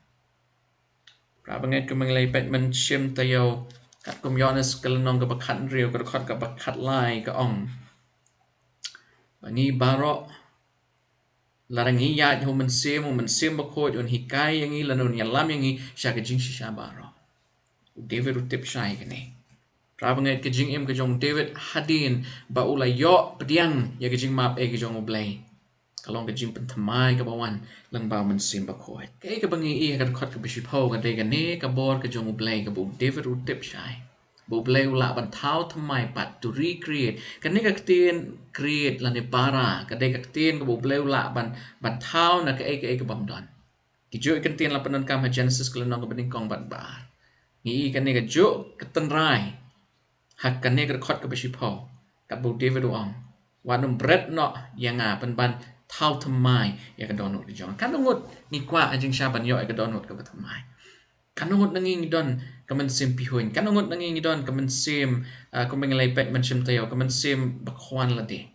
Prabanget kumanglay pet mensim tayo. Kat kum Yonas kalanong ka bakat riyo ka kot ka bakat lai ka ong. Bangi barok. Larang hiyat hu mensim bakot yun hikay yang i lanon yalam yang i siya ka jing siya barok. David utip siya kani. Prabanget ka jing im ka jong David hadin ba ulay yo pediang ya ka jing map ka jong ublay. Kalong ka jing pentamay ka bawan lang ba mensim bakot. Kaya ka bangi i ka kot ka bisipaw ka day gani ka bor ka jong ublay ka bu David utip siya. Bublay ula bantau tamay pat to recreate. Kani kaktin create lani para. Kadai kaktin ka bublay ula bantau na ka bamdon. Kijo ikantin la panon kam ha Genesis kalanong ka beningkong bat bar. Ngi kani ka jo katanray. Hak kani ka kot ka basipaw. Kat bu David uang. Wanong bread no yang ban tau tamay ya ka donut ka jong. Kanungot ni kwa ajing syaban yo ka donut ka batamay. Kanungot nanging don kamansim pihuin. Kanungot nanging don kamansim kumangalay pet mansim tayo kamansim bakwan ladi.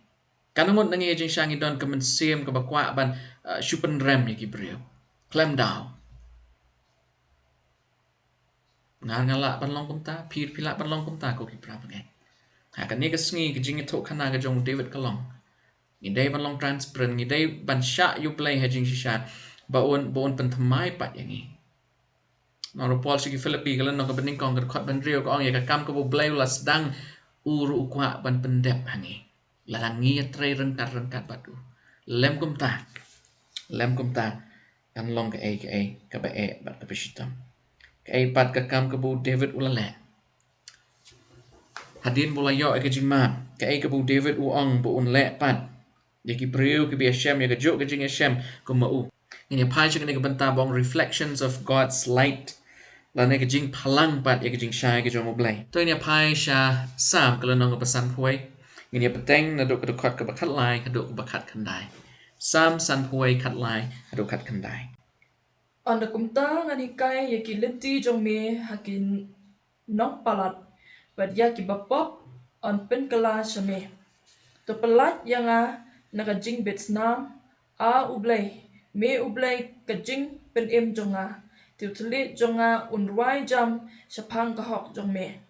Kanungot nanging ajing syangi don kamansim kabakwa ban syupen rem ya kibriyo. Klem daw. Ngalak ban long kumta pilak ban long kumta ko kipra bagay. Kan ni kasngi kajing ito kana ka jong David kalong. Ngiday ban long transparent ngiday ban sya yu play hajing sya baon pentamay pat yangi. Naro Paul sige Filipi kalan no kabening kong kerkot ban rio ko ang ya kakam ko blay ulas dang uru ukwa ban pendep hangi. Larangi atray rengkat batu. Lem kumta kan long ka ba bat kapisitam. Ka pat kakam ko David ulale. Hadin bulayo ay kajing ma. Ka ka David uang bu unle pat. Yaki brio ki bi Hashem ya kajok kajing Hashem kumau. Ini pa siya ka banta bong reflections of God's light. Lana ka jing palang pat ya ka jing shy ka jong oblay. To ini pai siya sam kalanong ka pasan puway. Ini peteng na dok ka bakat lai ka dok bakat kanday. Sam san huay khat lai adu khat kandai. Anda kumta ngani kai yaki lenti jong me hakin nok palat. Bad yaki bapop on pen kala shame. To pelat yanga nakajing Vietnam a ublay. Me ublay kajing pen im jonga. Tiu telit jonga unruai jam shapang kahok jong me.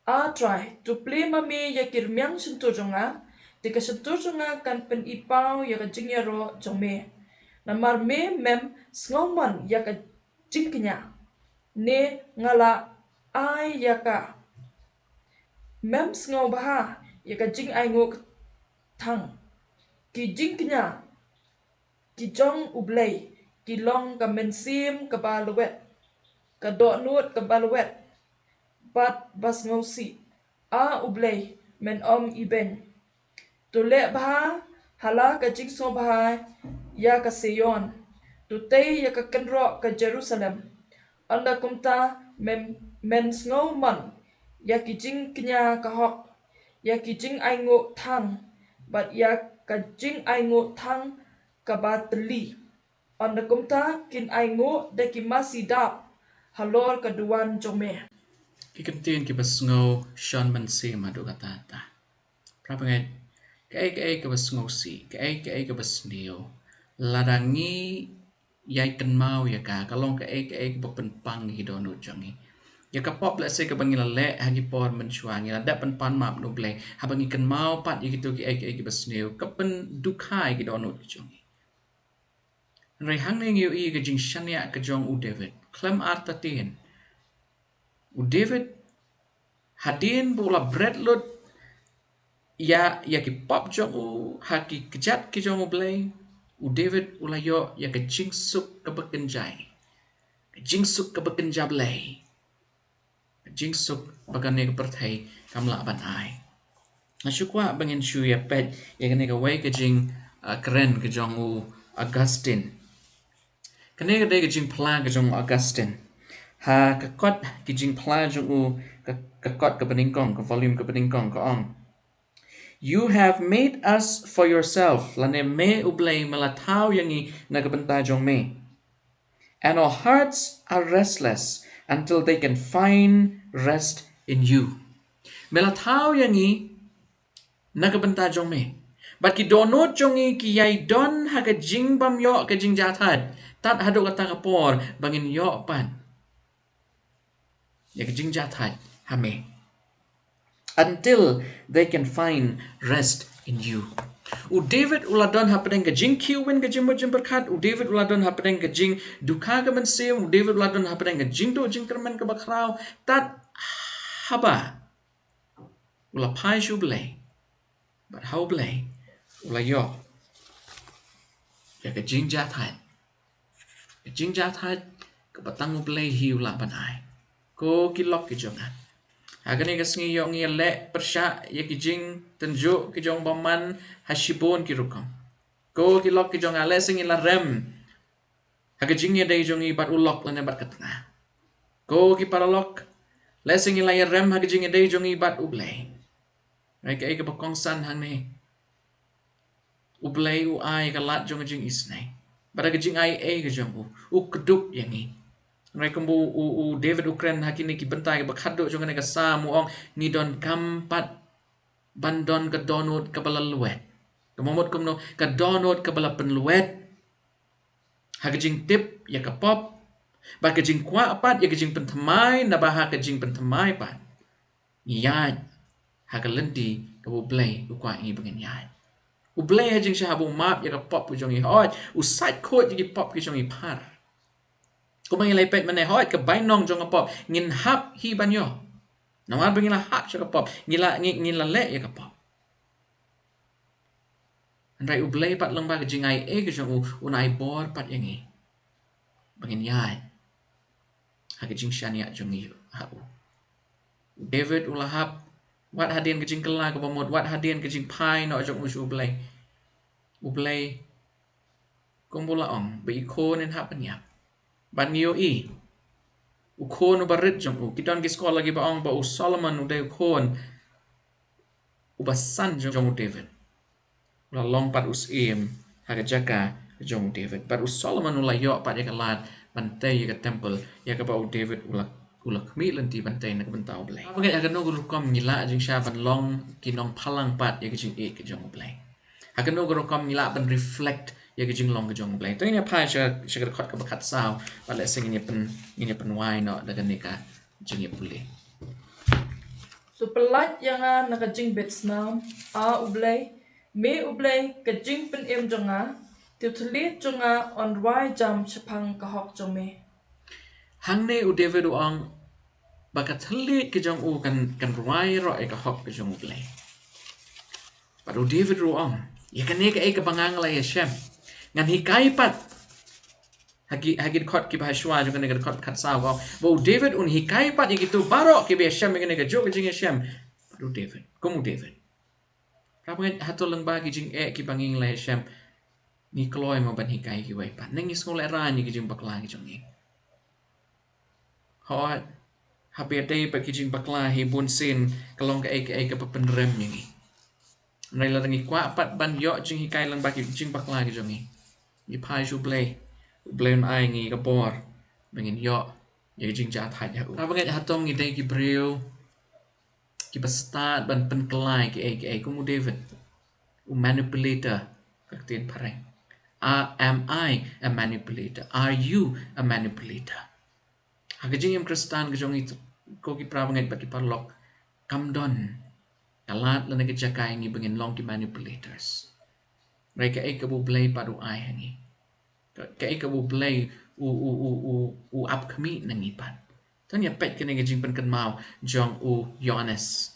A try to play mami yakir myang sentu jonga. Tika sentu jonga kan pen ipau yakajing yaro jong me. Namar me mem sngoman yaka jingknya. Ne ngala ai yaka. Mem sngaw baha yaka jing ai ngok thang. Ki jingknya. Ki jong ublay. Ki long ka mensim ka baluet. Ka do'nut ka baluet. Bat bas ngaw si. A ublay men iben. Tule baha hala ka jing so baha ya ka Seyon. Tutay ya ka kenro ka Jerusalem. Anda kumta men snow man ya ki jing knya ka hok. Ya ki jing ai ngo thang. Bat ya ka jing ai ngo thang ka ba teli. Anda kumta kin ai ngo de ki masidap. Halor ka duwan jome. Kikentin ki basngaw Sean Mansim adu kata ta. Prapangat kai ka basngaw si kai ka basneo. Ladangi yai kan mau ya ka kalong kai ka bapenpang hidonu jangi. Ya ka pop la se ka bangila le hagi por menchuang ya da pan map no ble ha bangi kan mau pat ya gitu ki basneo ka pen dukai hidonu jangi. Rai hang ning yu i ka jing shania ka jong u David. Clem artatin. U David hadin bola bread lut ya ki pop jong u haki kejat ki jong u blay u David ulayo ya ka jingsuk ka bekenjai ka jingsuk ka bekenja blay ka jingsuk bagane ka perthai kamla ban ai nasukwa bangin shu ya pet ya kane ka way ka jing keren ka jong u Augustine kane ka day ka jing plan ka jong Augustine ha ka kot ki jing plan jong u ka kot ka beningkong ka volume ka beningkong ka ong. You have made us for yourself. Lane me ublay malatau yangi nagabanta jong me. And our hearts are restless until they can find rest in you. Malatau yangi nagabanta jong me. But ki donot jongi ki yai don haga jing bam yo ka jing jatad. Tat hado kata kapor bangin yo pan. Ya ka jing jatad hame. Until they can find rest in you. U David uladon hapedeng ka jing kiwin ka jing mojim berkat. U David uladon hapedeng ka jing duka ka mensim. U David uladon hapedeng ka jing do jing kermen ka bakrau. Tat haba. Ula pai shu blay. But how blay? Ula yo. Ya ka jing jathat. Ka jing jathat ka batang u blay hi ula banai. Ko kilok ki jongan. Agani kasngi yo ngi le persya ya ki jing tenju ki jong baman hashibon ki rukam. Ko ki lok ki jong ale singi la rem. Haga jing ya dai jong i bat ulok lane bat katna. Ko ki paralok le singi la ya rem haga jing ya dai jong i bat ublay. Rai ka bakong san hang ne. Ublay u ai ka lat jong jing isnay. Bat haga jing ai ka jong u keduk yangi. Rai kumbu u David Ukren hakini ki bentai ka bakhado jong ne ka sa mu ong ni don kampat bandon ka donut ka balaluet. Kamomot kumno ka donut ka bala penluet. Haga jing tip ya ka pop. Ba ka jing kwa apat ya ka jing pentamai na ba ha ka jing pentamai pat. Ngiyad. Haga lendi ka bublay ukwa ngi bangin yad. Ublay ha jing siya habu map ya ka pop ku jong i hoit. Usat kot ya ki pop ki jong i par. Kung mga ilay pet manay hoit ka bainong jong ka pop. Ngin hap hi banyo. Naman ba ngila hap siya ka pop. Ngila le ya ka pop. Andai ublay pat lang ba ka jing ay ka jong unay bor pat yang i. Bangin yad. Haga jing siya niya jong i hau. David ulahap. Wat hadian ka jing kala ka pamot. Wat hadian ka jing pai no jong usu ublay. Ublay. Kung bulaong. Ba iko nin hapan niya. Ban niyo i. Ukon u barit jong u. Kiton ki sekolah lagi baong ba u Solomon u day ukon. U basan jong u David. Ula long pat us im. jaga jong David. Baru Solomon ulai yo pat ya kalat bantai ya temple ya ka bau David ulak mi lenti bantai nak bentau blai. Apa ya no guru kom ngila jing sya ban long kinong palang pat ya jing e ke jong blai. Akan no guru kom ngila ban reflect ya jing long ke jong blai. Tu ini apa sya khot ka bakat saw bala sing ini pen wai no dagan nika jing pulih. So pelat yang nakajing Vietnam ublay me ublay kajing pen em jonga tutulit jonga on roi jam chapang kahok jome. Hang ne u David uang bakat telit ke jong u kan roi ro e kahok ke jong ublay. Baru David uang ya kan ne ke bangang la Hashem ngan hikai pat hagi khot ki bahashwa jo kan ne khot khat sa go bo David un hikai pat gitu barok ki be Hashem ngan ne jo ke jing Hashem. Baru David komu David Rapangan hatol lang bagi jing ki banging la Hashem ni kloy mo ban hikai ki wai pat nangis ngol era ni ki jing bakla ki jong ni hot happy day pa ki jing bakla hi bun sin kalong ka ka penrem ni nai la ngi kwa pat ban yo jing hikai lang bagi jing bakla ki jong ni pai ju play ai ngi ka bor bangin yo ye jing ja thai ya rapangan hatong ngi dai ki breu ki ba start ban pen klai ki ko mu David manipulator kaktin pareng. Am I a manipulator? Are you a manipulator? Hagajing im Kristan gajong itu ko ki prabangai bagi parlok kamdon kalat la nagajakay ngi bangin long ki manipulators. Mereka kabu blay paru ay hangi. Kabu blay u up kami nangipan. Tanya pet kena gajing penkan mau jong Yohanes.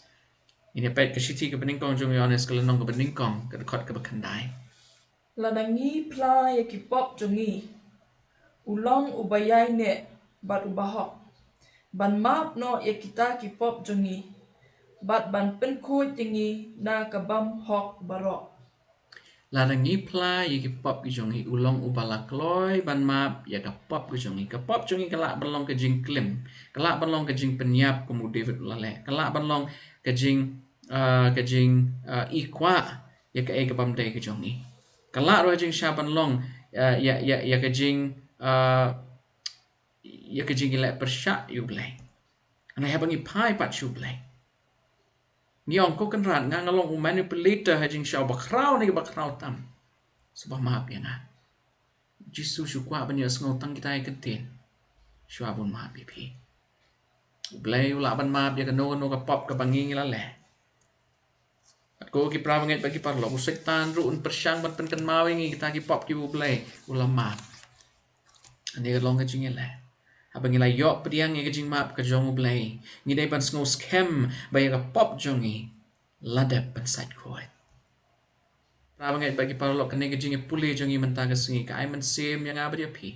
Ini pet kasiti ka peningkong jong Yohanes kalanong ka peningkong kadakot ka bakandai. Lanangi pla ya kipop jongi ulong ubayai ne bat ubahok ban map no ya kita kipop jongi bat ban penkoi tingi na kabam hok barok. Lanangi pla ya kipop ki jongi ulong ubalakloy ban map ya kapop ki jongi kapop jongi kalak balong ka jing klim kalak balong ka jing penyap kumu David ulale kalak balong ka jing ikwa ya ka kabam day ki jongi kalak ro jing syaban long ya ka jing ilek persyak yu blay ana habangi pai pat yu blay Ngiong ko kan rat ngalong manipulator hajing syau bakrau ni bakrau tam sebab maaf ya nga jisu syukwa banya sengau tang kita ay ketin syua bun maaf pi blay ula ban maaf ya kano ka pop ka banging lale at ko ki prabanget bagi parlo usik tan ru un persyang ban penkan mawing kita ki pop ki bu blay ula maaf ani ka long ka jingile Abang ilai yok pediang yang kejing map ke jongu blay. Ngidai pan sengau scam bayar ka pop jongi. Ladap pan side kuat. Prabangai bagi parlok kene kejing pulih jongi mentaga sengi ka ai man sim yang abadi api.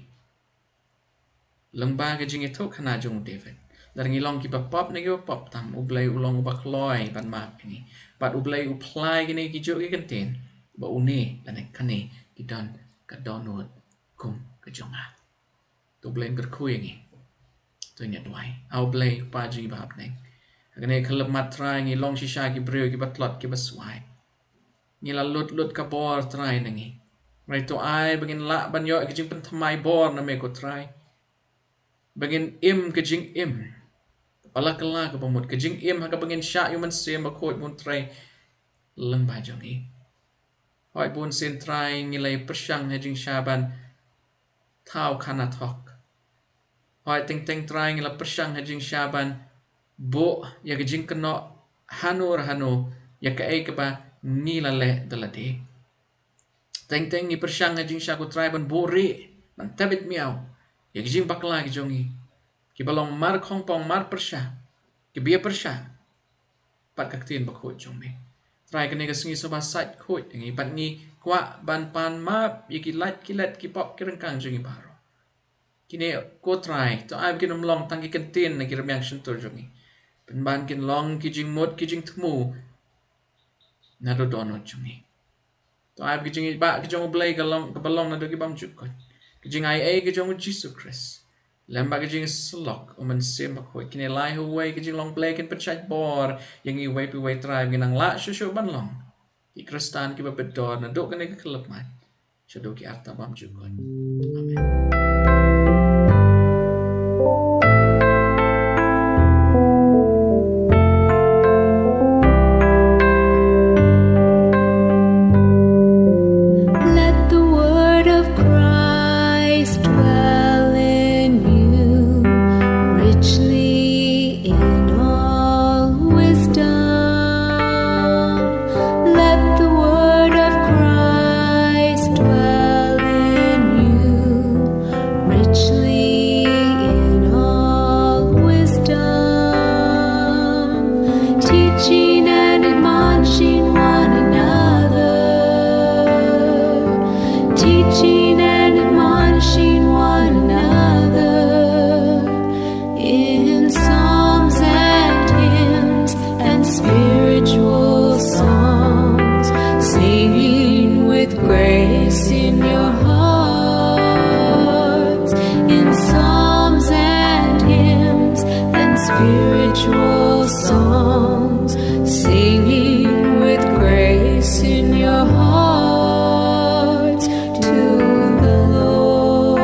Lengba kejing itu kana jongu David. Dar ngilong ki pop negi pop tam ublay ulong ubak loy pan map ini. Pat ublay uplay kene ki jo ki kentin. Ba une lanek kane ki don ka donut kum ke jonga. Tu blame kerkui ni. Tu ni tuai. Au blame paji bab neng. Agane kelab matrai ngi long shisha ki breu ki batlot ki baswai. Ngi la lut ka bor trai nengi. Mai tu ai bagin la ban yo ki jing pen thamai bor na me ko trai. Bagin im ke jing im. Pala kala ka pamut ke jing im ha ka bagin sha yu man sem ba khoi bun trai leng ba jong ni. Hoi bun sin trai ngi lai persyang ha jing syaban tau kana thok. Hoi ting try ngila persyang hajing syaban bo ya gajing keno hanu ya ka ai ba ngila le dalade ting ni persyang hajing syaku try ban bore ban tabit miau ya gajing bakla ki jongi ki balong mar khongpong mar persya ki bia persya pat kaktin bakho jongme try kene ga singi soba site khoi ngi pat ngi kwa ban pan map ya ki kilat ki pop ki rengkang jongi baro kini ko try to ai kin long tang ki kentin na ki remyang shentur jongi penban kin long ki jing mod ki jing thmu na do donot jongi to ai ki jing ba ki jong blay ka balong na do ki bam juk ko ki jing ai ki jong Jesus Christ lamba ki jing slok man sem ba ko kini lai hu wei ki jing long blay kin pechat bor yang i wei pi wei try ginang la shu ban long ki kristan ki ba bedor na do kan ki kelep man Shadoki artabam jukon. Amen. Let the word of Christ dwell in you richly in all wisdom. Let the word of Christ dwell in you richly in all wisdom, teaching and admonishing one another, teaching and admonishing one another in psalms and hymns and spiritual songs, singing with grace in your hearts, in psalms and hymns and spiritual songs, singing with grace in your hearts to the Lord.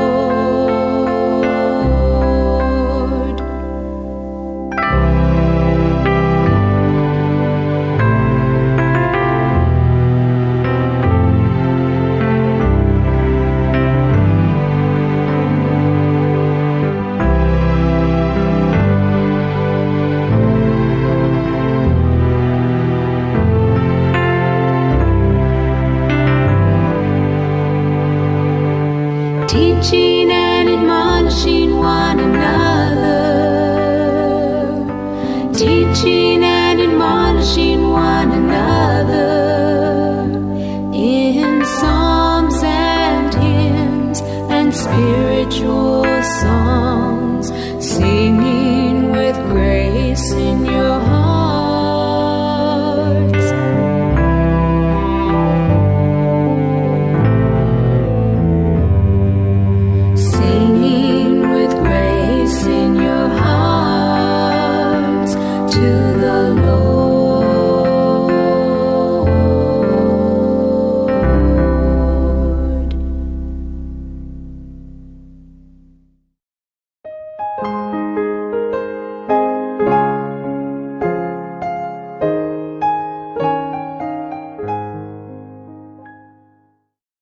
Teaching and admonishing one another, teaching